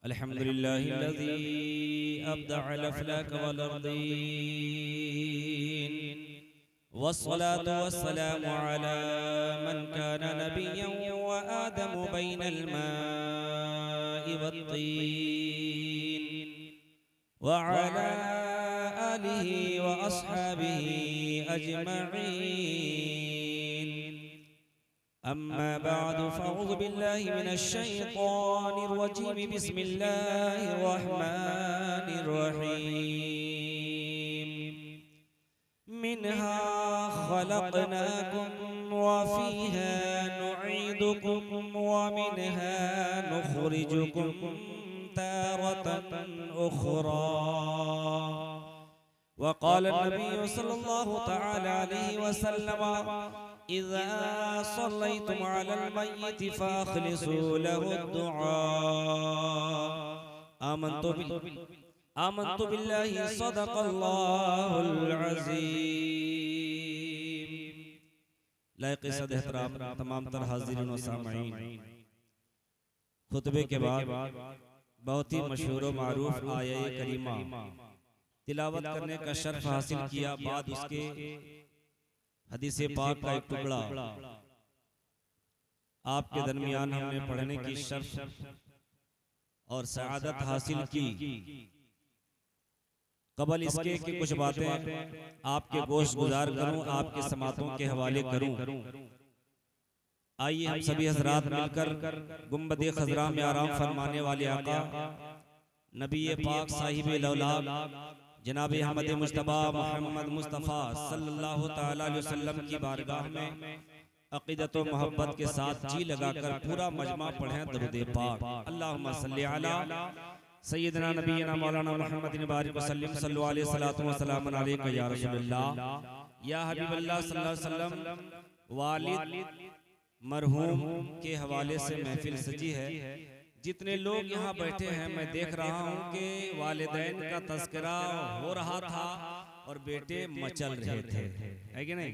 अल्हम्दुलिल्लाहिल्लज़ी अब्दअल अफ़लाक वल अर्दीन वस्सलातु वस्सलामु अला मन काना नबिय्यन व आदमु बैनल माइ वत्तीन व अला आलिहि व अस्हाबिहि अजमईन। अम्मा बादु फ़अऊज़ु बिल्लाहि मिनश शैतानिर रजीम। बिस्मिल्लाहिर रहमानिर रहीम। मिन्हा खलक़नाकुम व फ़ीहा नुईदुकुम व मिन्हा नुख़रिजुकुम तारतन उख़रा। वक़ाल नबी सल्लल्लाहु तआला अलैहि वसल्लम इज़ा सल्लैतुम अलल मय्यिति फ़अख़लिसू लहु दुआ। आमन्तु बिल्लाहि सदक़ल्लाहुल अज़ीम। लायक़ सद एहतराम तमाम तर हाज़िरीन व सामईन, खुतबे के बाद बहुत ही मशहूर व मारूफ आया करीमा तिलावत करने का शर्फ हासिल किया। बाद उसके हदीस पाक का एक टुकड़ा आपके दरमियान हमने पढ़ने की शर्फ और सआदत हासिल की। कबल इसके कि कुछ बातें आपके गोश गुजार करूं, आपके समातों के हवाले करूं। आइए हम सभी हजरात मिलकर गुंबद खजरा में आराम फरमाने वाले आका नबी पाक साहिब लौलाद जनाब अहमद मुज्तबा मोहम्मद मुस्तफ़ा सल्लल्लाहु तआला अलैहि वसल्लम की बारगाह में अक़ीदत व मोहब्बत के साथ जी लगाकर पूरा मजमा पढ़ें दरूद पाक। अल्लाहुम्मा सल्ली अला सय्यदना नबीना मौलाना मुहम्मदिन बारिक वसल्लम सल्लल्लाहु अलैहि वसल्लम व सलाम अलैका या रसूलल्लाह या हबीबल्लाह सल्लल्लाहु अलैहि वसल्लम। वालिद मरहूम के हवाले से महफिल सजी है। जितने लोग यहाँ बैठे हैं मैं देख रहा हूँ कि वालिदैन का तज़किरा हो रहा था और बेटे मचल रहे थे, है कि नहीं?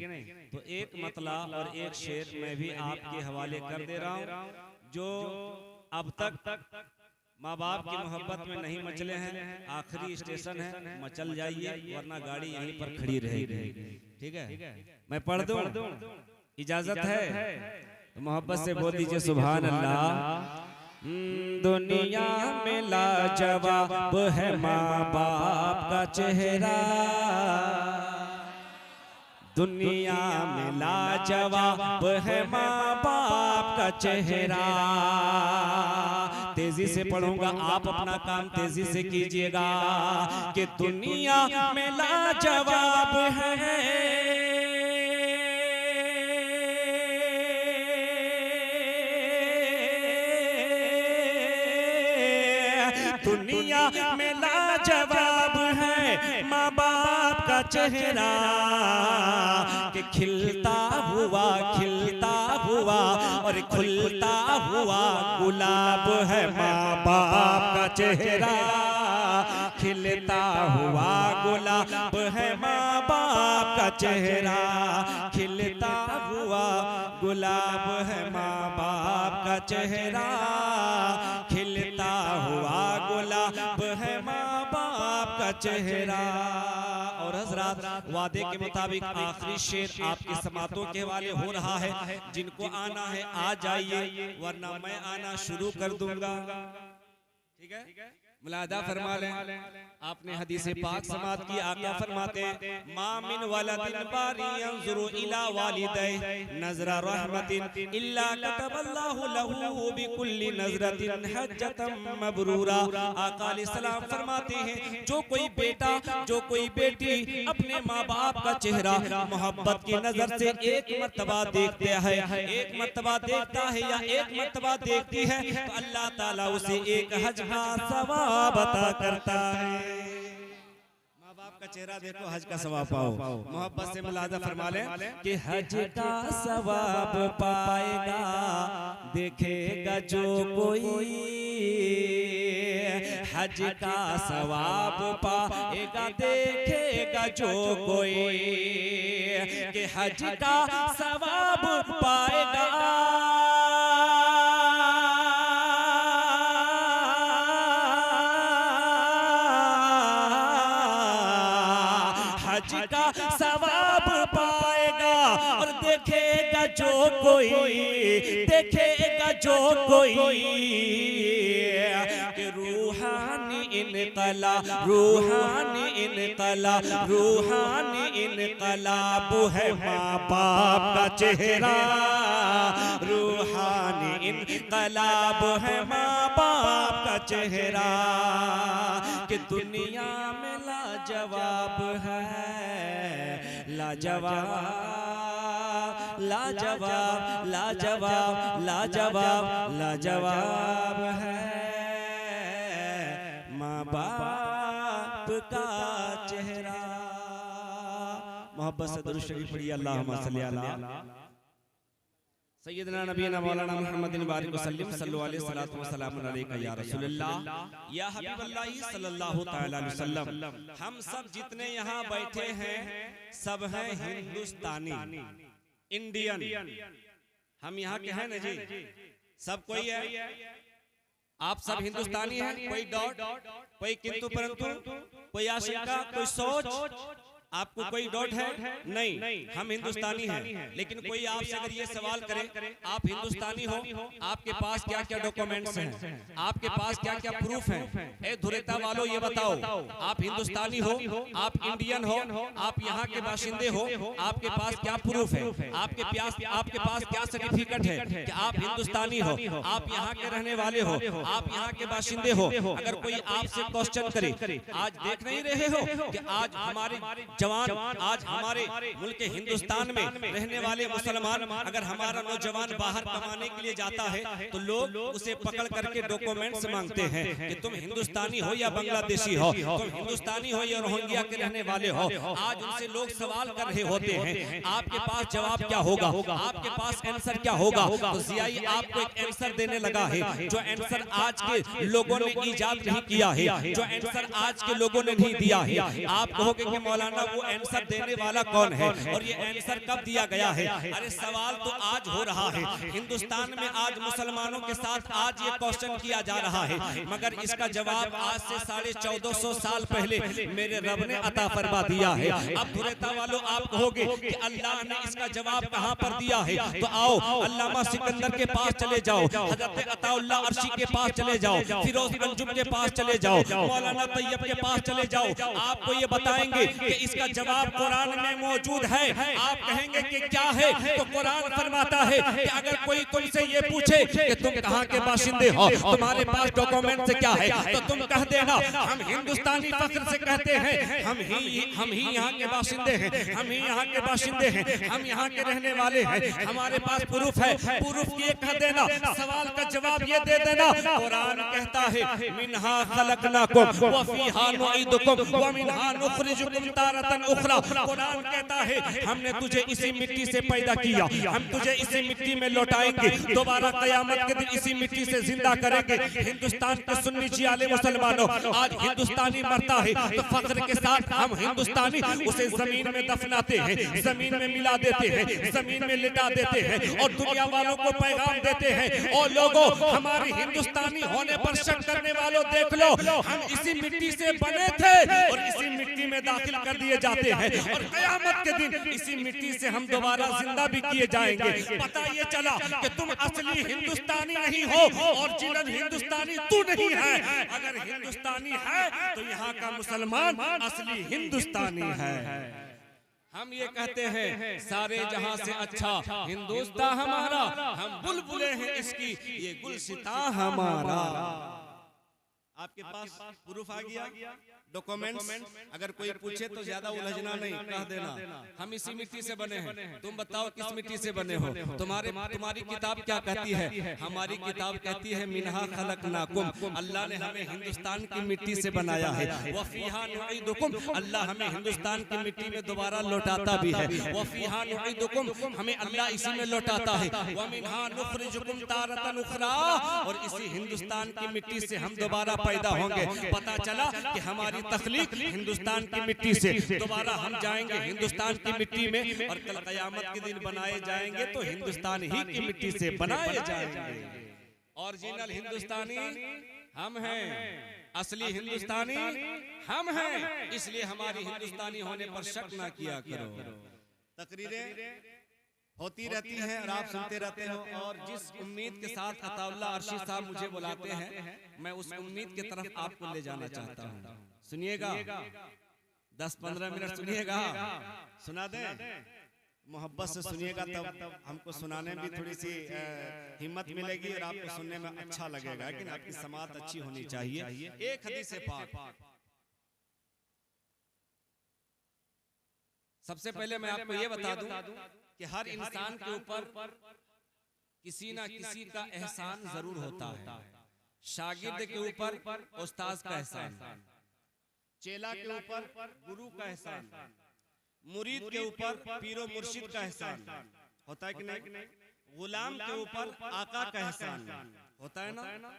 तो एक मतला और एक शेर मैं भी आपके हवाले कर दे रहा हूँ। जो अब तक माँ बाप की मोहब्बत में नहीं मचले हैं, आखिरी स्टेशन है, मचल जाइए वरना गाड़ी यहीं पर खड़ी रहेगी। ठीक है, मैं पढ़ दूं? इजाजत है तो मोहब्बत से बोल दीजिए सुभान अल्लाह। दुनिया में लाजवाब है माँ बाप का चेहरा, दुनिया में लाजवाब है माँ बाप का चेहरा। तेजी से पढ़ूंगा, आप अपना काम तेजी से कीजिएगा कि दुनिया में लाजवाब है दुनिया में लाजवाब है माँ बाप का चेहरा कि खिलता हुआ और खुलता हुआ गुलाब है माँ बाप का चेहरा। खिलता हुआ गुलाब है माँ बाप का चेहरा, खिलता हुआ गुलाब है माँ बाप का चेहरा, खिलता हुआ गुलाब है माँ बाप का चेहरा। और हजरात वादे के मुताबिक आखिरी शेर आपकी समातों के हवाले हो रहा है। जिनको आना है आ जाइए वरना मैं आना शुरू कर दूंगा। ठीक है, मुलादा फरमा लें। आपने हदीस पाक समात की, आका फरमाते मामिन वलदिन बारी यंजुरु इला वालिदै नजरा रहमतिन इल्ला कतबल्लाहु लहू बिकुल्ली नजरतिन हज्जतम मबरूरा। आका अलैहिस्सलाम फरमाते हैं जो कोई बेटा जो कोई बेटी अपने माँ बाप का चेहरा मोहब्बत की नजर से एक मर्तबा देखते है, एक मर्तबा देखता है या एक मर्तबा देखती है तो अल्लाह ताला उसे एक हज का सवाब बता करता है। माँ बाप का चेहरा देखो, हज का सवाब पाओ। मोहब्बत से मुलाजा फरमा ले कि हज का सवाब पाएगा देखेगा जो कोई, हज का सवाब पाएगा देखेगा जो कोई, कि हज का सवाब पाएगा हज का सवाब पाएगा। और देखेगा जो कोई, देखेगा जो कोई कि रूहानी इनकला, रूहानी इनकला, रूहानी इनकलाब है माँ बाप का चेहरा, रूहानी इनकलाब है माँ बाप का चेहरा। कि दुनिया में लाजवाब है, लाजवाब, लाजवाब, लाजवाब, लाजवाब, लाजवाब है माँ बाप का चेहरा। मोहब्बत से दुरूद शरीफ पढ़िए। अल्लाहुम्मा सल्ली अला सय्यदना नबीना मौलाना मुहम्मदिन बारिक वसल्लम सल्लल्लाहु अलैहि सल्लल्लाहु वसल्लम अलैका या रसूलल्लाह या हबीबल्लाह सल्लल्लाहु तआला अलैहि वसल्लम। हम सब जितने यहाँ बैठे हैं सब हैं हिंदुस्तानी, इंडियन। हम यहाँ के हैं ना जी, सब कोई है। आप सब हिंदुस्तानी हैं। कोई डॉट, कोई किंतु परंतु, कोई आशंका, कोई सोच, आपको कोई डॉट है? नहीं, हम हिंदुस्तानी हैं। लेकिन कोई आपसे अगर ये सवाल करे आप हिंदुस्तानी हो, आपके पास क्या क्या डॉक्यूमेंट्स हैं, आपके पास क्या क्या प्रूफ हैं? ए धुरेता वालों ये बताओ, आप हिंदुस्तानी हो, आप इंडियन हो, आप यहाँ के बाशिंदे हो, आपके पास क्या प्रूफ है? आपके पास क्या सर्टिफिकेट है कि आप हिंदुस्तानी हो, आप यहाँ के रहने वाले हो, आप यहाँ के बाशिंदे हो? अगर कोई आपसे क्वेश्चन करे, आज देख नहीं रहे हो कि आज हमारे जवान, आज हमारे मुल्क हिंदुस्तान में रहने वाले मुसलमान, अगर हमारा नौजवान बाहर कमाने के लिए जाता है तो लोग उसे पकड़ करके डॉक्यूमेंट्स मांगते हैं कि तुम हिंदुस्तानी हो या बांग्लादेशी हो, तुम हिंदुस्तानी हो या रोहिंग्या के रहने वाले हो। आज उनसे लोग सवाल कर रहे होते हैं, आपके पास जवाब क्या होगा, आपके पास आंसर क्या होगा? तो ज़ियाई आपको एक आंसर देने लगा है, जो आंसर आज के लोगों ने इजाद नहीं किया है, जो आंसर आज के लोगों ने नहीं दिया है। आप कहोगे कि मौलाना वो आंसर देने वाला कौन है और ये आंसर कब दिया गया है? अरे सवाल तो आज हो रहा है हिंदुस्तान में, आज मुसलमानों के साथ आज ये क्वेश्चन किया जा रहा है, मगर इसका जवाब आज से 1450 साल पहले मेरे रब ने अता फरमा दिया है। अब धुरेता वालों आप कहोगे कि अल्लाह ने इसका जवाब कहां पर दिया है? तो आओ अल्लामा सिकंदर के पास चले जाओ, हजरत अताउल्लाह अर्शी के पास चले जाओ, फिरोज अंजुम के पास चले जाओ, मौलाना तैयब के पास चले जाओ। आपको ये बताएंगे कि इसका जवाब कुरान में मौजूद है। आप कहेंगे कि क्या है? तो कुरान फरमाता है कि अगर कोई तुमसे ये पूछे कि तुम कहाँ के बाशिंदे हो, तुम्हारे पास डॉक्यूमेंट से क्या है, तो तुम कह देना हम हिंदुस्तानी फख्र से कहते हैं हम ही यहाँ के बाशिंदे हैं, हम ही यहाँ के बाशिंदे हैं, हम यहाँ के रहने वाले हैं, हमारे पास प्रूफ है। प्रूफ ये कह देना, सवाल का जवाब ये दे देना। कुरान कहता है मिन्हा खलकनाकुम व फीहा नुईदुकुम व मिन्हा नुखरिजुकुम तारतन उखरा। कुरान कहता है हमने तुझे इसी मिट्टी से पैदा किया, हम तुझे इसी मिट्टी में लौटाएंगे, दोबारा कयामत के दिन इसी मिट्टी से जिंदा करेंगे। हिंदुस्तान के सुन्नी जियाले मुसलमानों, आज हिंदुस्तानी मरता है तो फख्र के साथ हम हिंदुस्तानी उसे जमीन में दफनाते हैं, जमीन में मिला देते हैं, जमीन में लिटा देते हैं और दुनिया वालों को पैगाम देते हैं, और लोगों हमारे हिंदुस्तानी होने पर शक करने वालों देख लो, हम इसी मिट्टी से बने थे और इसी मिट्टी में दाखिल कर दिए जाते हैं और कयामत के दिन इसी मिट्टी से हम दोबारा जिंदा भी किए जाएंगे। पता ये चला कि तुम असली हिंदुस्तानी नहीं हो और जिन हिंदुस्तानी तू नहीं है। अगर हिंदुस्तानी है तो यहाँ का मुसलमान असली हिंदुस्तानी है। हम ये कहते हैं सारे जहां से अच्छा हिंदुस्तान हमारा, हम बुलबुले हैं इसकी, ये गुलसिता हमारा। आपके पास प्रूफ आ गया, डॉक्यूमेंट्स। अगर कोई पूछे तो ज्यादा उलझना नहीं, कह देना हम इसी मिट्टी से बने हैं। तुम बताओ किस मिट्टी से बने हो? तुम्हारी किताब क्या कहती है? हमारी किताब कहती है मिन्हा खलकनाकुम, अल्लाह ने हमें हिंदुस्तान की मिट्टी से बनाया है। व फीहा नुईदुकुम, अल्लाह हमें हिंदुस्तान की मिट्टी में दोबारा लौटाता भी है। व फीहा नुईदुकुम, हमें अल्लाह इसी में लौटाता है। व मिन्हा नुखरिजुकुम तारतन उखरा, और इसी हिंदुस्तान की मिट्टी से हम दोबारा पैदा होंगे। पता चला कि हमारी तख्लीक हिंदुस्तान की मिट्टी से, दोबारा हम जाएंगे हिंदुस्तान की मिट्टी में और कल कयामत के दिन बनाए जाएंगे तो हिंदुस्तान ही की मिट्टी से बनाए जाएंगे। ओरिजिनल हिंदुस्तानी हम हैं असली हिंदुस्तानी, हम हैं, इसलिए हमारी हिंदुस्तानी होने पर शक ना किया करो। तकरीरें होती रहती हैं और आप सुनते रहते हो, और जिस उम्मीद के साथ अताउल्ला अर्शी साहब मुझे बुलाते हैं, मैं उस उम्मीद की तरफ आपको ले जाना चाहता हूँ। सुनिएगा, 10-15 मिनट सुनिएगा, सुना दें, मोहब्बत से सुनिएगा, तब हमको सुनाने में भी थोड़ी सी हिम्मत मिलेगी और आपको सुनने में अच्छा लगेगा। लेकिन आपकी समात अच्छी होनी चाहिए। एक हदीस पाक, सबसे पहले मैं आपको ये बता दूं कि हर इंसान के ऊपर किसी ना किसी का एहसान जरूर होता है। शागिर्द के ऊपर उस्ताद का एहसान, चेला के ऊपर गुरु का एहसान, मुरीद के ऊपर पीरो मुर्शिद का एहसान होता है कि नहीं? गुलाम के ऊपर आका का एहसान होता है ना?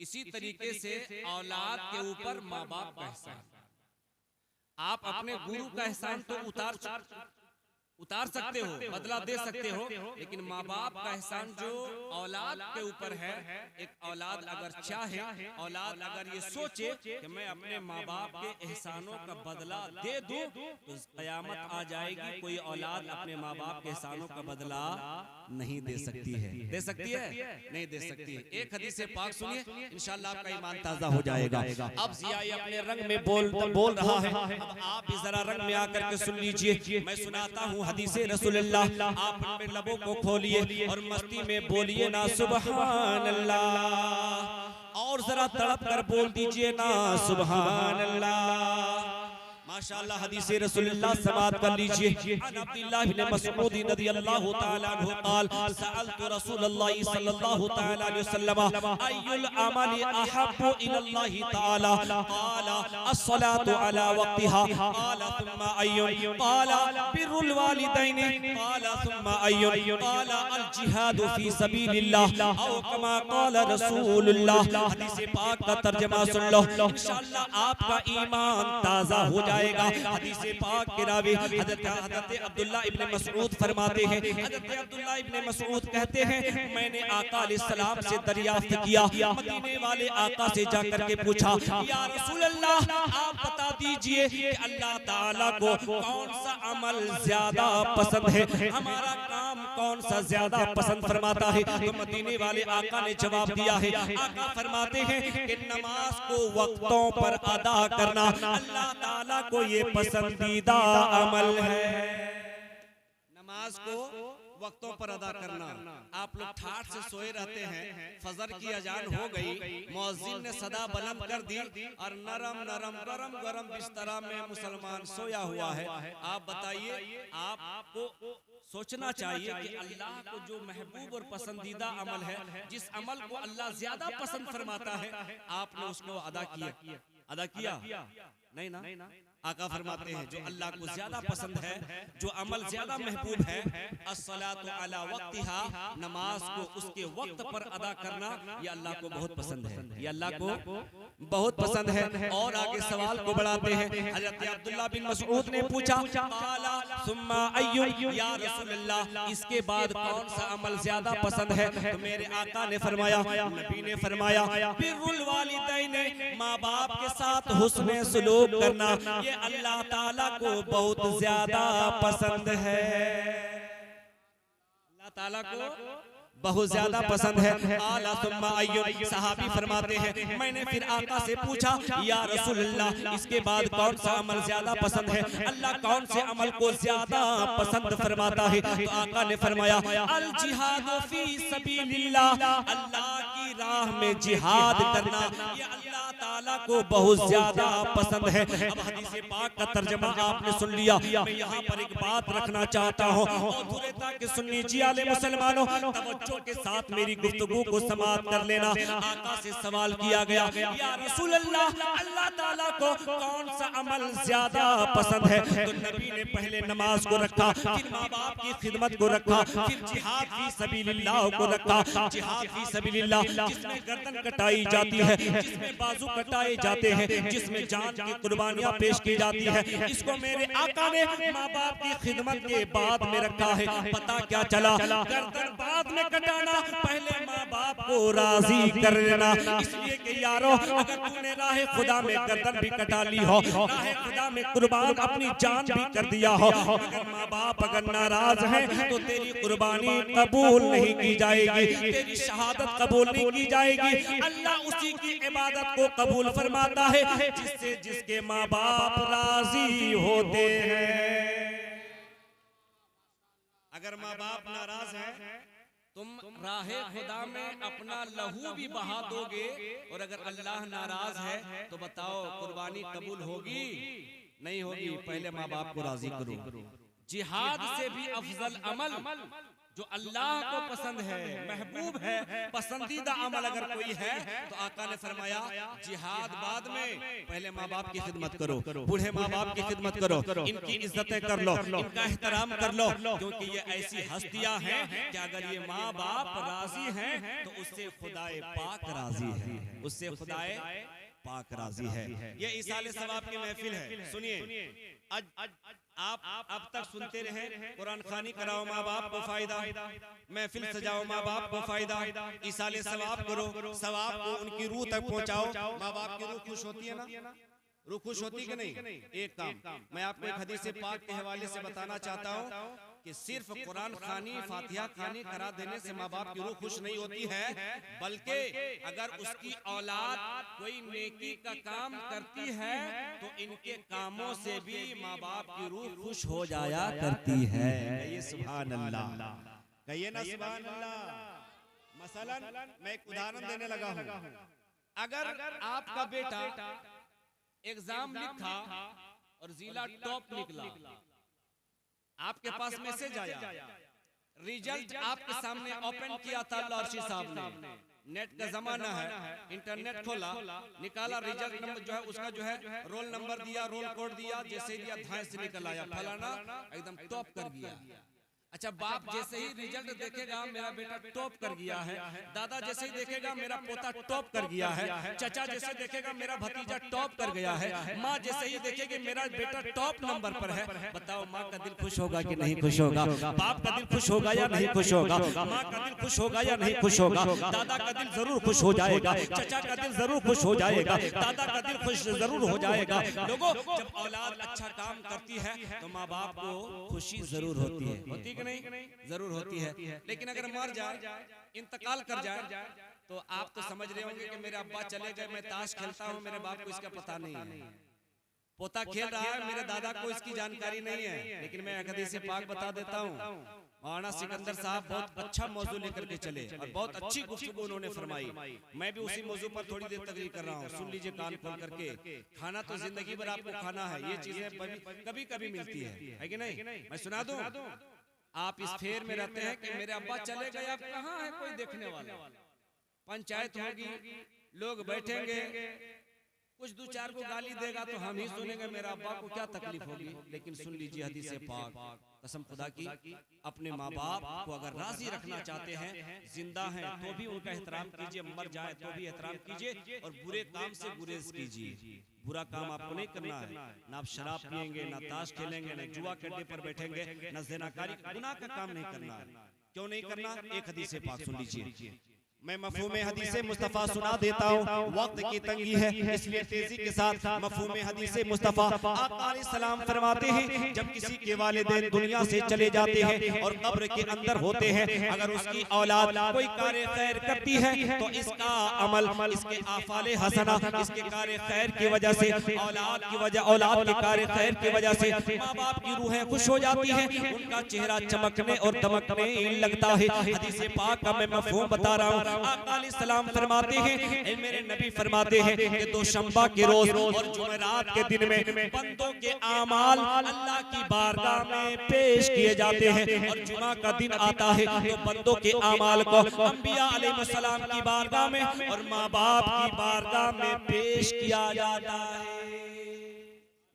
इसी तरीके से औलाद के ऊपर माँ बाप का एहसान। आप अपने गुरु का एहसान तो उतार सकते हो, बदला दे सकते हो, लेकिन माँ बाप का एहसान जो औलाद के ऊपर है, एक औलाद अगर चाहे, औलाद अगर ये सोचे कि मैं अपने माँ बाप के एहसानों का बदला दे दूं, तो क़यामत आ जाएगी, कोई औलाद अपने माँ बाप के एहसानों का बदला नहीं दे सकती है। दे सकती है? नहीं दे सकती है। एक हदीस पाक सुनिए, इंशाअल्लाह आपका ईमान ताजा हो जाएगा। अब जिया अपने रंग में बोल रहा है, अब आप भी जरा रंग में आकर के सुन लीजिए। मैं सुनाता हूँ हदीसे रसूलुल्लाह, आप अपने लबों को खोलिए और मस्ती में बोलिए ना सुभान अल्लाह, और जरा तड़प कर बोल दीजिए ना सुभान अल्लाह। माशाअल्लाह हदीसे रसूलुल्लाह समाअत कर लीजिए। अन अब्दुल्लाह इब्न मसऊद रदियल्लाहु तआला अन्हु क़ाल सअलतु रसूलल्लाह सल्लल्लाहु तआला अलैहि वसल्लम अय्युल अमली अहब्बु इलल्लाहि तआला क़ाला अस्सलातु अला वक्तिहा क़ाला थुम्मा अय्युन क़ाला बिरुल वालिदैनि क़ाला थुम्मा अय्युन क़ाला अल जिहादु फी सबीलिल्लाह औ कमा क़ाला रसूलुल्लाह। हदीस पाक का तर्जुमा सुन लो, इंशाअल्लाह आपका ईमान ताजा हो जाएगा। हदीस पाक के रावी हज़रत अब्दुल्लाह इब्न मसऊद फरमाते हैं, हज़रत अब्दुल्लाह इब्न मसऊद कहते हैं, मैंने आका अलैहिस्सलाम से दरियाफ्त किया, मदीने वाले आका से जाकर के पूछा, या रसूल अल्लाह, आप बता दीजिए कि अल्लाह ताला को कौन सा अमल ज्यादा पसंद है, हमारा काम कौन सा ज्यादा पसंद फरमाता है? तो मदीने वाले आका ने जवाब दिया है, आका फरमाते हैं कि नमाज को वक्तों पर अदा करना अल्लाह ताला को ये पसंदीदा अमल है। नमाज को वक्तों पर अदा करना। आप लोग ठाठ से सोए रहते हैं, फजर की अजान हो गई, मुअज्जिन ने सदा बुलंद कर दी और नरम नरम गरम गरम बिस्तरा में मुसलमान सोया हुआ है। आप बताइए, आपको सोचना चाहिए कि अल्लाह को जो महबूब और पसंदीदा अमल है, जिस अमल को अल्लाह ज्यादा पसंद फरमाता है, आपने उसको अदा किया? नहीं ना। आका फरमाते हैं जो अल्लाह को ज्यादा पसंद है, जो अमल ज्यादा महबूब है, अस्सलातु अला वक्तिहा, नमाज को उसके वक्त पर अदा करना, ये अल्लाह को बहुत पसंद है, ये अल्लाह को बहुत पसंद है। और आगे सवाल को बढ़ाते हैं, हज़रत अब्दुल्लाह बिन मसऊद ने पूछा, क़ाला सुम्मा अय्युन, या रसूलल्लाह, इसके बाद कौन सा अमल ज्यादा पसंद है? तो मेरे आका ने फरमाया, नबी ने फरमाया, बिरुल वालिदैन, माँ बाप के साथ हुस्न सलूक करना, ये अल्लाह ताला को बहुत ज्यादा पसंद है। अल्लाह ताला को बहुत ज्यादा पसंद है। आला सुम्मा अय्युन, सहाबी फरमाते हैं, मैंने फिर आका से पूछा, या रसूलल्लाह, इसके बाद कौन सा अमल ज्यादा पसंद है? अल्लाह कौन से अमल को ज्यादा पसंद फरमाता है? तो आका ने फरमाया, अल जिहादु फी सबीलिल्लाह, अल्लाह की राह में जिहाद करना, ये अल्लाह ताला को बहुत ज्यादा पसंद है। अब हदीस पाक का तर्जुमा आपने सुन लिया। मैं यहाँ पर एक बात रखना चाहता हूँ, औरता के सुन्नी जियाले मुसलमानों, तवज्जो के साथ मेरी गुफ्तगू को समाप्त कर लेना। आका से सवाल किया गया, या रसूल अल्लाह, अल्लाह ताला को कौन सा अमल ज्यादा पसंद है? तो नबी ने पहले नमाज को रखा, फिर माँ बाप की खिदमत को रखा, फिर जिहाद फी सबीलिल्लाह को रखा। जिहाद फी सबीलिल्लाह जिसमें गर्दन कटाई जाती है, जिसमें बाजू कटाए जाते हैं, जिसमें जान की कुर्बानियां पेश की जाती है, इसको मेरे आका ने माँ बाप की खिदमत के बाद में रखा है। पता क्या चला, गर्दन बाद में कटाना, पहले माँ बाप को राजी कर लेना। इसलिए कि यारो, अगर तूने राह खुदा में गर्दन भी कटा ली हो, राह खुदा में कुर्बान अपनी जान भी कर दिया हो, अगर माँ बाप अगर नाराज हैं तो तेरी कुर्बानी कबूल नहीं की जाएगी, तेरी शहादत कबूल नहीं की जाएगी। अल्लाह उसी की इबादत को कबूल फरमाता है जिससे जिसके माँ बाप राजी होते हैं। अगर माँ बाप नाराज हैं, तुम राहे खुदा में अपना लहू भी बहा दोगे, और अगर अल्लाह नाराज है तो बताओ कुर्बानी कबूल होगी? नहीं होगी। पहले माँ बाप को राजी करो। जिहाद से भी अफजल अमल जो अल्लाह को पसंद है, महबूब है, पसंदीदा अमल अगर कोई है तो आका ने फरमाया जिहाद बाद में, पहले माँ बाप की खिदमत करो, बूढ़े माँ बाप की खिदमत करो, इनकी इज्जतें कर लो, इनका एहतराम कर लो, क्योंकि ये ऐसी हस्तियां हैं कि अगर ये माँ बाप राजी हैं तो उससे खुदाए पाक राजी है, उससे खुदाए पाक राजी है। ये इसाले सवाब की महफिल है। सुनिए, आप अब तक सुनते रहे, कुरान खानी कराओ माँ बाप को फायदा, महफिल सजाओ माँ बाप को फायदा, इसाले सवाब करो, सवाब को उनकी रूह तक पहुँचाओ। माँ बाप की रूह खुश होती है ना? रूह खुश होती कि नहीं? एक काम मैं आपको एक हदीस पाक के हवाले से बताना चाहता हूँ कि सिर्फ कुरान खानी, फातिहा खानी करा देने से माँ बाप की रूह खुश नहीं होती है, बल्कि अगर उसकी औलाद कोई नेकी का काम करती है तो इनके कामों से भी माँ बाप की रूह खुश हो जाया करती है। कहिए सुभान अल्लाह, कहिए ना सुभान अल्लाह। मसलन मैं एक उदाहरण देने लगा हूँ। अगर आपका बेटा एग्जाम लिखा और जिला टॉप निकला, आपके पास मैसेज आया, रिजल्ट आपके सामने ओपन किया था लॉर्शी साहब ने, नेट का जमाना है, इंटरनेट खोला, निकाला रिजल्ट नंबर जो है उसका जो है रोल नंबर दिया, रोल कोड दिया, जैसे दिया धाए से निकल आया फलाना एकदम टॉप कर गया। अच्छा, बाप जैसे ही रिजल्ट देखेगा मेरा बेटा टॉप कर गया है, दादा जैसे ही देखेगा मेरा पोता टॉप कर गया है, चाचा जैसे देखेगा मेरा भतीजा टॉप कर गया है, माँ जैसे ही देखेगी मेरा बेटा टॉप नंबर पर है, बताओ माँ का दिल खुश होगा कि नहीं खुश होगा? बाप का दिल खुश होगा या नहीं खुश होगा? माँ का दिल खुश होगा या नहीं खुश होगा? दादा का दिल जरूर खुश हो जाएगा, चाचा का दिल जरूर खुश हो जाएगा, दादा का दिल खुश जरूर हो जाएगा। लोगों, जब औलाद अच्छा काम करती है तो माँ बाप को खुशी जरूर होती है, होती नहीं? जरूर होती है। लेकिन अगर मर जाए, इंतकाल कर जाए, तो आप तो समझ रहे होंगे कि मेरे अब्बा चले गए, मैं ताश खेलता हूँ, मेरे बाप को इसका पता नहीं है, पोता खेल रहा है, मेरे दादा को इसकी जानकारी नहीं है। लेकिन मैं एक हदीस पाक बता देता हूँ, मौलाना सिकंदर साहब बहुत अच्छा मौजू लेकर के चले और बहुत अच्छी गुफ्तगू उन्होंने फरमाई। मैं भी उसी मौजू पर थोड़ी देर तकरीर कर रहा हूँ, सुन लीजिए कान खोल करके। खाना तो जिंदगी भर आपको खाना है, ये चीजें कभी कभी मिलती है कि नहीं? मैं सुना दूं, आप इस फेर में रहते हैं कि मेरे अब्बा चले गए, अब कहाँ है कोई देखने वाला? पंचायत होगी, लोग बैठेंगे, कुछ दो चार को गाली देगा तो हम ही सुनेंगे, मेरा अब्बा को क्या तकलीफ होगी। लेकिन सुन लीजिए हदीस पाक, कसम खुदा की, अपने माँ बाप को अगर राजी रखना चाहते हैं, जिंदा हैं तो भी उनका एहतराम कीजिए, मर जाए तो भी एहतराम कीजिए, और बुरे काम से गुरेज कीजिए। बुरा काम आपको नहीं करना है, ना आप शराब पिएंगे, ना ताश खेलेंगे, ना जुआ के अड्डे पर बैठेंगे, ना ज़िनाकारी गुनाह का काम नहीं करना है। क्यों नहीं करना? एक हदीस पाक सुन लीजिए, मैं मफहूम हदीस मुस्तफ़ा सुना देता हूँ, वक्त की तंगी है इसलिए तेजी के साथ मफहूम हदीस मुस्तफ़ा आका अलैहिस्सलाम फरमाते हैं, जब किसी के वालिदैन दुनिया से चले जाते हैं और कब्र के अंदर होते हैं, अगर उसकी औलाद कोई कार्य खैर करती है तो इसका अमल, इसके आफाले हसना, इसके कार्य खैर की वजह से, औलाद की वजह, औलाद के कार्य खैर की वजह से माँ बाप की रूहें खुश हो जाती हैं, उनका चेहरा चमकने और दमकने लगता है। हदीस पाक का मैं मफहूम बता रहा हूँ। आका अलैहिस्सलाम फरमाते हैं, मेरे नबी फरमाते हैं कि दोशंबा के रोज और जुमेरात के दिन में बंदों के आमाल अल्लाह की बारगाह में पेश किए जाते हैं, और जुमा का दिन आता है तो बंदों के आमाल को अंबिया अलैहिस्सलाम की बारगाह में और माँ बाप की बारगाह में पेश किया जाता है।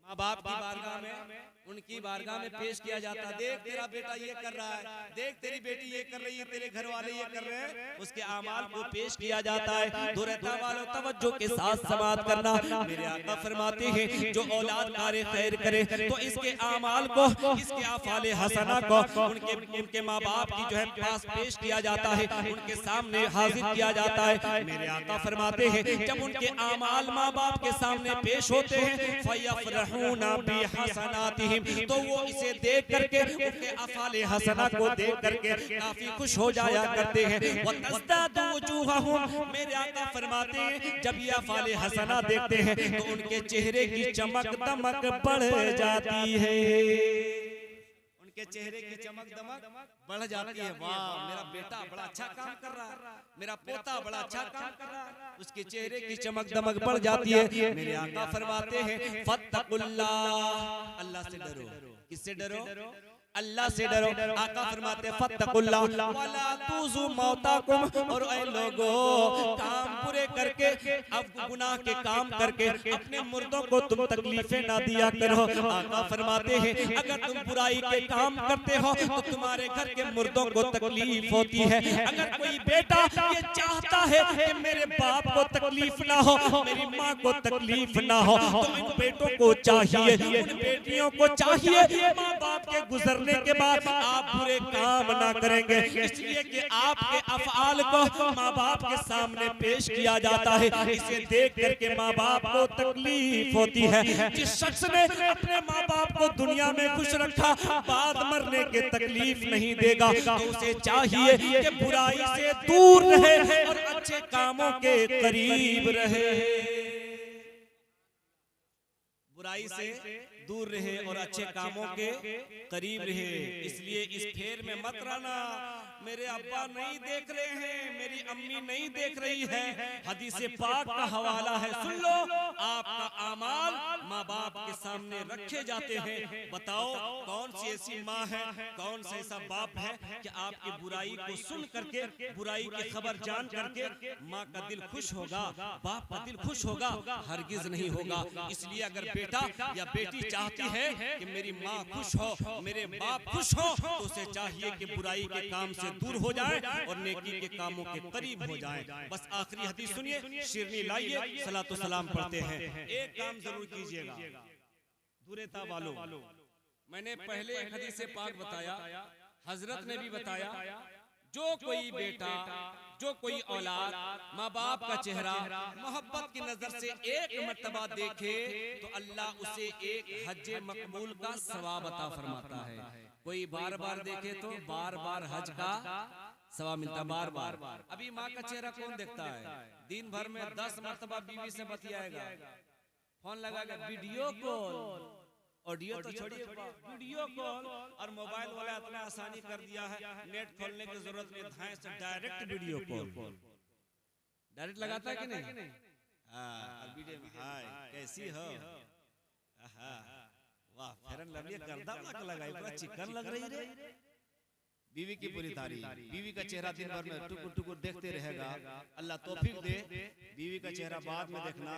माँ बाप की बारगाह में उनकी बारगाह में पेश किया जाता, देख तेरा बेटा ये कर रहा है, देख तेरी बेटी ये कर रही है, तेरे घर वाले ये कर रहे हैं, उसके आमाल को पेश किया जाता है। दुरेता वालों तवज्जो के साथ समाअत करना। मेरे आका फरमाते हैं जो औलाद कार खैर करे तो इसके आमाल को, इसके आफाले हसना को उनके माँ बाप की जो है पास पेश किया जाता है, उनके सामने हाजिर किया जाता है। मेरे आका फरमाते हैं जब उनके आमाल माँ बाप के सामने पेश होते हैं फयफरहूना बिहसनातिहिम, तो वो इसे देख करके उनके अफाले हसना को देख करके काफी खुश हो जाया करते हैं। वतज़दादु वजूहहुम, मेरे आका फरमाते हैं जब ये अफाले हसना देखते हैं तो उनके चेहरे की चमक दमक बढ़ जाती है, उनके चेहरे की चमक दमक बढ़ जाती है। वाह मेरा बेटा बड़ा अच्छा काम कर रहा है, मेरा पोता बड़ा अच्छा काम कर रहा है, उसके चेहरे की चमक दमक बढ़ जाती है। मेरे आका फरमाते हैं फत्तकुल्लाह, अल्लाह से डरो। किससे डरो? अल्लाह से डरो। आका फरमाते फत्तकुल्लाह वला तुज़ु मौताकुम, और ऐ लोगों काम पूरे करके, अब गुनाह के काम करके अपने मुर्दों को तुम तकलीफें ना दिया करो। आका फरमाते हैं अगर तुम बुराई के काम करते हो तो तुम्हारे घर के मुर्दों को तकलीफ होती है। अगर कोई बेटा ये चाहता है कि मेरे बाप को तकलीफ ना हो, मेरी माँ को तकलीफ ना हो, तो इन बेटों को चाहिए, उन बेटियों को चाहिए माँ बाप के गुजरने के बाद आप बुरे काम ना करेंगे, इसलिए कि आपके अफआल को माँ बाप के सामने पेश किया जाता है। इसे देख करके माँ बाप को तकलीफ होती है। जिस शख्स ने अपने माँ बाप को दुनिया में खुश रखा, बाद मरने के तकलीफ नहीं देगा, तो उसे चाहिए कि बुराई से दूर रहे और अच्छे कामों के करीब रहे, बुराई से दूर रहे और अच्छे कामों के करीब रहे। इसलिए इस फेर में मत रहना, मेरे अब्बा नहीं देख रहे हैं, मेरी अम्मी नहीं देख रही है। हदीस पाक का हवाला है, सुन लो। आपका आमाल माँ बाप के सामने रखे जाते हैं। बताओ कौन सी ऐसी माँ है, कौन सा ऐसा बाप है कि आपकी बुराई को सुन करके, बुराई की खबर जान करके माँ का दिल खुश होगा, बाप का दिल खुश होगा? हरगिज नहीं होगा। इसलिए अगर बेटा या बेटी चाहती है कि मेरी माँ खुश हो, मेरे बाप खुश हो, तो उसे चाहिए कि बुराई के काम से दूर हो जाए और नेकी के कामों के करीब हो जाए। बस आखिरी हदीस सुनिए, शिरनी लाइए, सलातो सलाम पढ़ते हैं। एक काम जरूर कीजिएगा दुरेता वालों, मैंने पहले एक हदीस से पाक बताया, हजरत ने भी बताया, जो कोई बेटा, जो कोई औलाद माँ बाप का चेहरा मोहब्बत की नजर से एक मर्तबा देखे तो अल्लाह उसे एक हज मकबूल का सवाब अता फरमाता है। कोई बार बार देखे तो बार बार हज का सवाब मिलता, बार बार। अभी माँ का चेहरा कौन देखता है? दिन भर में 10 मर्तबा बीवी से बतियाएगा, फोन लगाएगा, वीडियो कॉल, ऑडियो तो छोड़िए, वीडियो कॉल। और मोबाइल वाला इतना आसानी कर दिया है, नेट खोलने की जरूरत नहीं, धाए से डायरेक्ट वीडियो कॉल डायरेक्ट लगाता है कि नहीं? हाँ, वीडियो में हाय कैसी हो, वाह फेरन लवली गर्दा लगाई, पूरा चिकन लग रही है। बीवी की पूरी तारीफ, बीवी का चेहरा दिन भर में टुकुर टुकुर देखते रहेगा। अल्लाह तौफीक दे, बीवी का चेहरा बाद में देखना।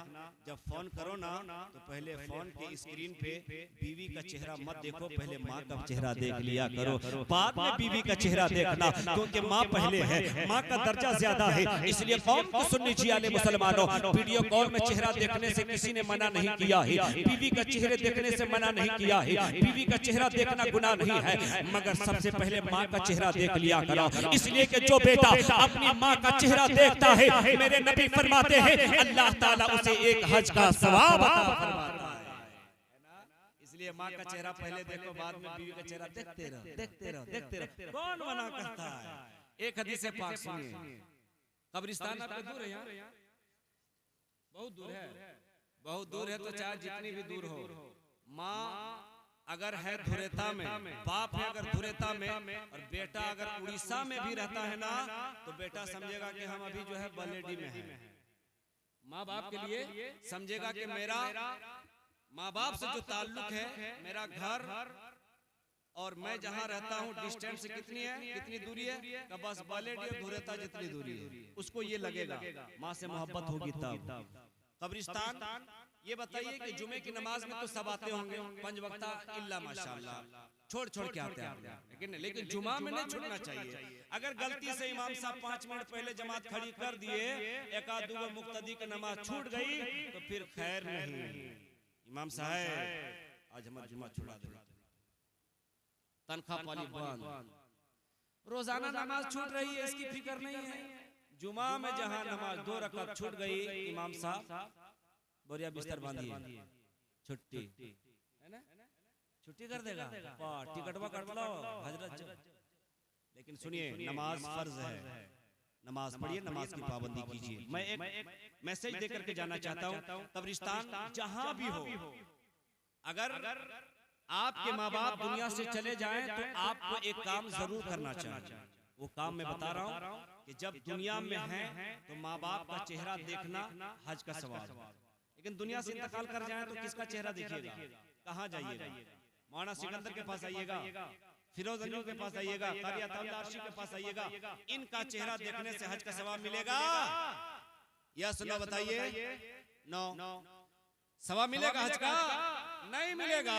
जब फोन करो ना तो पहले फोन के स्क्रीन पे बीवी का चेहरा मत देखो, पहले माँ का चेहरा देख लिया करो, बाद में बीवी का चेहरा देखना, क्योंकि माँ पहले है, माँ का दर्जा ज्यादा है। इसलिए कौम को सुननी चाहिए मुसलमानों, वीडियो कॉल में चेहरा देखने से किसी ने मना नहीं किया है, बीवी का चेहरे देखने से मना नहीं किया है, बीवी का चेहरा देखना गुनाह नहीं है, मगर सबसे पहले माँ का चेहरा देख लिया करो। इसलिए कि जो बेटा अपनी माँ का चेहरा देखता है, मेरे नबी फरमाते हैं अल्लाह ताला उसे एक हज का सवाब अता फरमाता है। इसलिए माँ का चेहरा पहले देखो, बाद में बीवी का चेहरा देखते रहो, देखते रहो, देखते रहो। कौन मना करता है? एक हदीस पाक सुनिए। कब्रिस्तान आपके दूर है, यहाँ बहुत दूर है, बहुत दूर है, तो चाहे जितनी भी दूर हो, माँ अगर है धुरेता में, बाप है अगर धुरेता में, और बेटा अगर उड़ीसा में भी रहता है ना, तो बेटा समझेगा कि हम अभी जो है बलेडी में हैं। माँ बाप के लिए समझेगा कि मेरा माँ बाप से जो ताल्लुक है, मेरा घर और मैं जहाँ रहता हूँ डिस्टेंस कितनी है, कितनी दूरी है, तो बस बलेडी और धुरेता जितनी दूरी है, उसको ये लगेगा माँ से मोहब्बत होगी तब। कब्रिस्तान ये बताइए कि जुमे की नमाज में तो सब आते होंगे, 5 वक्ता इल्ला माशाअल्लाह, छोड़ छोड़ के आते हैं, लेकिन जुमा में नहीं छूटना चाहिए। अगर गलती से इमाम साहब 5 मिनट पहले जमात खड़ी कर दिए, एक आध दो मुक्तदी की नमाज छूट गई तो फिर खैर नहीं। इमाम साहब आज हमारा जुमा छुड़ा दे, तनख्वाह पाली बंद, रोजाना नमाज छूट रही है, इसकी फिक्र नहीं है। जुमा में जहां नमाज 2 रकात छूट गई, इमाम साहब बोरिया बिस्तर बांधिए, छुट्टी है ना, छुट्टी कर देगा, टिकटवा कट लो हजरत। लेकिन सुनिए, नमाज फर्ज है, नमाज पढ़िए, नमाज की पाबंदी कीजिए। मैं एक मैसेज देकर के जाना चाहता हूँ, कब्रिस्तान जहां भी हो, अगर आपके माँ बाप दुनिया से चले जाएं तो आपको एक काम जरूर करना चाहिए। वो काम मैं बता रहा हूँ कि जब दुनिया में हैं तो माँ बाप का चेहरा देखना हज का सवाल, लेकिन दुनिया से इंतकाल कर जाएं तो किसका चेहरा देखिएगा, कहाँ जाइएगा? मौलाना सिकंदर के पास आइएगा, फिरोज अंजू के पास आइएगा, कारी अताउल्लाह अर्शी के पास आइएगा, इनका चेहरा देखने से हज का सवाब मिलेगा या सुनो बताइए? नो, सवाब मिलेगा हज का? नहीं मिलेगा।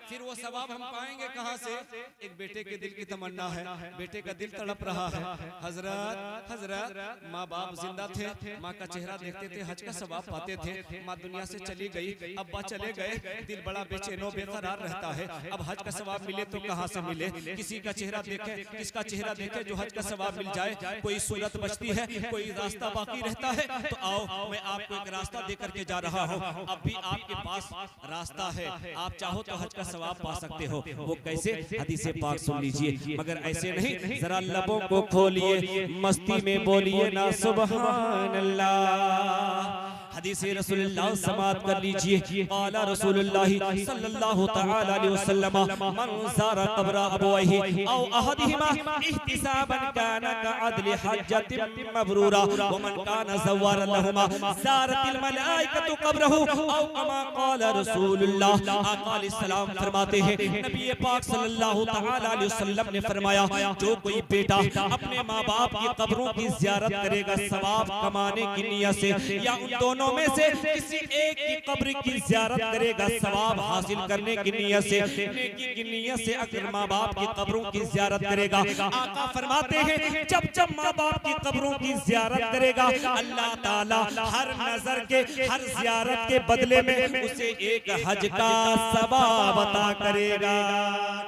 फिर वो सवाब हम पाएंगे कहां से? एक बेटे के दिल की तमन्ना है, बेटे का दिल तड़प रहा है, हजरत हजरत माँ बाप जिंदा थे, माँ का चेहरा देखते थे, हज का सवाब पाते थे, माँ दुनिया से चली गई, अब्बा चले गए, दिल बड़ा बेचैनो बेकरार रहता है। अब हज का सवाब मिले तो कहां से मिले? किसी का चेहरा देखे, किसका चेहरा देखे जो हज का सवाब मिल जाए? कोई सूरत बचती है, कोई रास्ता बाकी रहता है, तो आओ मैं आपको एक रास्ता दे करके जा रहा हूँ। अब भी आपके पास रास्ता है, आप चाहो तो हज का सवाब पा सकते हो। वो कैसे? हदीस पाक सुन लीजिए, मगर ऐसे नहीं, जरा लबों को खोलिए, मस्ती में बोलिए ना सुभान अल्लाह। हदीस रसूलुल्लाह समात कर लीजिए, आला रसूलुल्लाह सल्लल्लाहु तआला अलैहि वसल्लम मन ज़ारा क़ब्र अबवैहि औ अहदिहिमा इहतिसाबन काना कअदलि हज्जतिन मबरूरा व मन काना ज़व्वारन लहुमा ज़ारतिल मलाइकतु क़ब्रहु औ कमा क़ाल रसूलुल्लाह। आका अलैहिस्सलाम फरमाते हैं, नबी पाक सल्लल्लाहु तआला अलैहि वसल्लम ने फरमाया, जो कोई बेटा अपने माँ बाप की कब्रों की ज़ियारत करेगा सवाब कमाने की नियत से, या उन दोनों में से किसी एक की कब्र की ज़ियारत करेगा सवाब हासिल करने की नियत से, नेकी की नियत से अगर माँ बाप की कब्रों की ज़ियारत करेगा, आका फरमाते हैं जब जब माँ बाप की कब्रों की ज़ियारत करेगा, अल्लाह ताला हर नजर के, हर ज़ियारत के बदले में उसे एक हज का सवाब अता करेगा।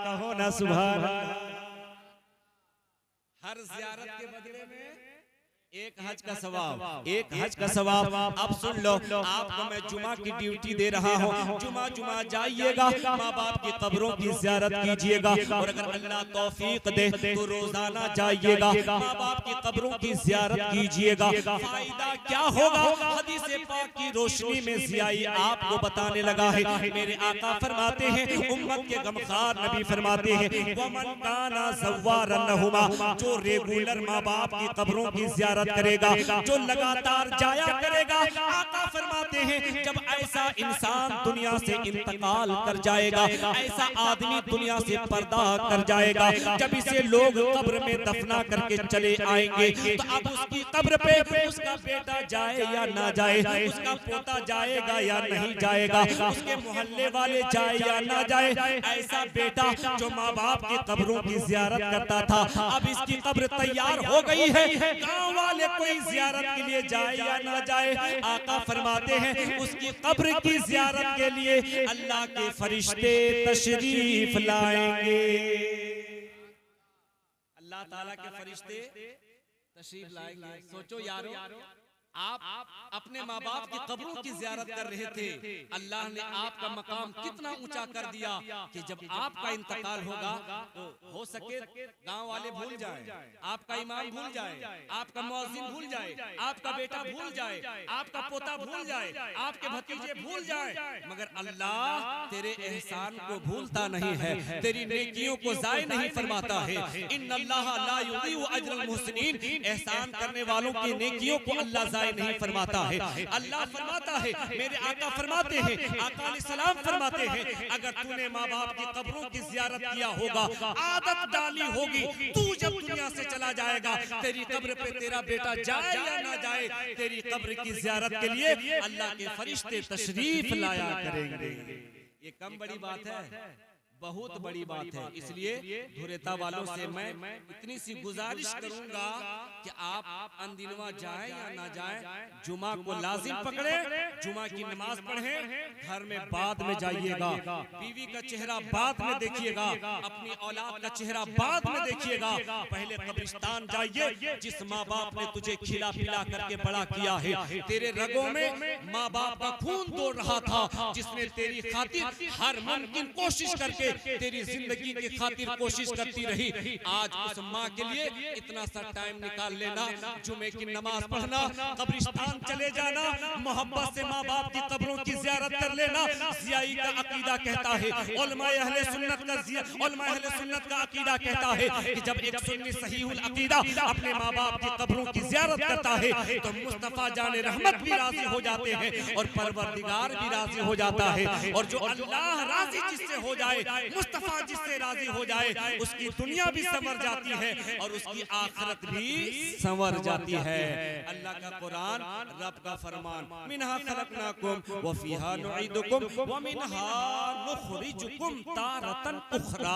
कहो ना सुभान अल्लाह। हर ज़ियारत के बदले में एक हज का सवाब, एक हज का सवाब। अब सुन लो, आपको मैं जुमा की ड्यूटी दे रहा हूँ, जुमा जुमा जाइएगा, माँ बाप की कब्रों की ज़ियारत कीजिएगा, और अगर अल्लाह तौफीक दे तो रोजाना जाइएगा, माँ बाप की कब्रों की ज़ियारत कीजिएगा। फायदा क्या होगा? हदीस पाक की रोशनी में ज़ियाई आपको बताने लगा है। मेरे आका फरमाते हैं, उम्मत के गमखार नबी फरमाते हैं, वमन काना ज़व्वारन लहुमा, जो रेगुलर माँ बाप की कब्रों की ज़ियारत करेगा, जो लगातार जाया करेगा, आका फरमाते हैं जब ऐसा इंसान दुनिया से इंतकाल कर जाएगा, ऐसा आदमी दुनिया से पर्दा कर जाएगा, जब इसे लोग कब्र में दफना करके चले आएंगे, तो अब उसकी कब्र पे उसका बेटा जाए या ना जाए, उसका पोता जाएगा या नहीं जाएगा, उसके मोहल्ले वाले जाए या ना जाए, ऐसा बेटा जो माँ बाप की कब्रों की ज़ियारत करता था, अब इसकी कब्र तैयार हो गई है, गाँव वाले कोई ज़ियारत के लिए जाए या ना जाए, आका फरमाते हैं उसकी कब्र की ज़ियारत के लिए अल्लाह के फरिश्ते तशरीफ लाएंगे। अल्लाह ताला के फरिश्ते तशरीफ लाएंगे। सोचो यारो, आप अपने माँ बाप की कब्रों की ज़ियारत कर रहे थे, अल्लाह ने आपका मकाम कितना ऊंचा कर दिया कि जब आपका इंतकाल होगा तो हो सके गांव वाले भूल जाएं, आपका इमाम भूल जाए, आपका मुअज्जिन भूल जाए, आपका बेटा भूल जाए, आपका पोता भूल जाए, आपके भतीजे भूल जाए, मगर अल्लाह तेरे एहसान को भूलता नहीं है, तेरी नेकियों को ज़ाय नहीं फरमाता है। इन्नल्लाह ला युज़ीउ अज्रल मुहसिनीन, एहसान करने वालों की नेकियों को अल्लाह ज़ाय नहीं फरमाता है। अल्लाह फरमाता है, मेरे आका फरमाते हैं, आका अलैहिस्सलाम फरमाते हैं, अगर तूने माँ बाप की कब्रों की ज़ियारत किया होगा, आदत डाली होगी, तू जब दुनिया से चला जाएगा, तेरी कब्र पे तेरा बेटा जाए या ना जाए, तेरी कब्र की ज़ियारत के लिए अल्लाह के फरिश्ते तशरीफ लाया करेंगे। ये कम बड़ी बात है, बहुत बड़ी बात है। इसलिए धुरेता वालों से मैं इतनी सी गुजारिश करूंगा कि आप अनदिनवा जाए या ना जाए, जुमा को लाजिम पकड़े, जुमा की नमाज पढ़े, घर में बाद में जाइएगा, बीवी का चेहरा बाद में देखिएगा, अपनी औलाद का चेहरा बाद में देखिएगा। पहले कब्रिस्तान जाइए, जिस माँ बाप ने तुझे खिला पिला करके बड़ा किया है, तेरे रगों में माँ बाप का खून दौड़ रहा था, जिसने तेरी खातिर हर मुमकिन कोशिश करके तेरी जिंदगी की खातिर कोशिश करती रही, आज उस माँ के लिए इतना सा टाइम निकाल लेना, जुमे की नमाज पढ़ना, कब्रिस्तान चले जाना, मोहब्बत से माँ बाप की कब्रों की ज़ियारत कर लेना। ज़ियाई का अकीदा कहता है, उलमाए अहले सुन्नत का अकीदा कहता है कि जब एक सुन्नी सहीहुल अकीदा अपने माँ बाप की कब्रों की ज़ियारत करता है तो मुस्तफा जाने रहमत भी राजी हो जाते हैं और परवरदिगार भी राजी हो जाता है। और जो अल्लाह राजी जिससे हो जाए, मुस्तफा जिससे राजी हो जाए, उसकी दुनिया भी संवर जाती है और उसकी आखिरत भी संवर जाती है। अल्लाह का कुरान, रब का फरमान, मिनहा खलकनाकुम व फीहा नुईदुकुम व मिनहा नुखरिजुकुम तारतन उखरा।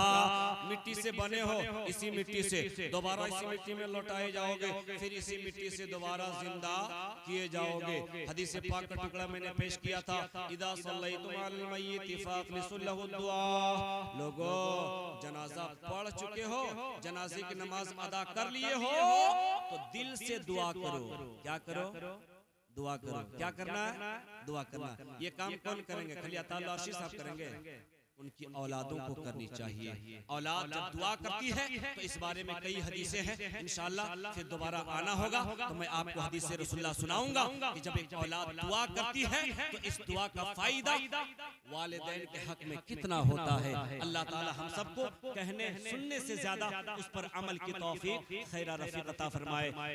मिट्टी से बने हो, इसी मिट्टी से दोबारा इसी मिट्टी में लौटाए जाओगे, फिर इसी मिट्टी से दोबारा जिंदा किए जाओगे। हदीस पाक का टुकड़ा मैंने पेश किया था, इदा सल्लैतुम अलल मय्यित फअखलिसु लहु दुआ। लोगो, जनाजा पढ़ चुके हो, जनाजे की नमाज अदा कर लिए हो, तो दिल से दुआ करो। क्या करो? दुआ करो। क्या करना है? दुआ करना। ये काम कौन करेंगे? खाली अता लाशी साहब करेंगे? उनकी औलादों को करनी चाहिए। औलाद जब दुआ करती है तो इस बारे में कई हदीसें हैं, इंशाअल्लाह फिर दोबारा आना होगा तो मैं आपको हदीस रसूलुल्लाह सुनाऊंगा कि जब एक औलाद दुआ करती है तो इस दुआ का फायदा वालिदैन के हक में कितना होता है। अल्लाह ताला हम सबको कहने सुनने से ज्यादा उस पर अमल की तौफीक खैर रफीक अता फरमाए।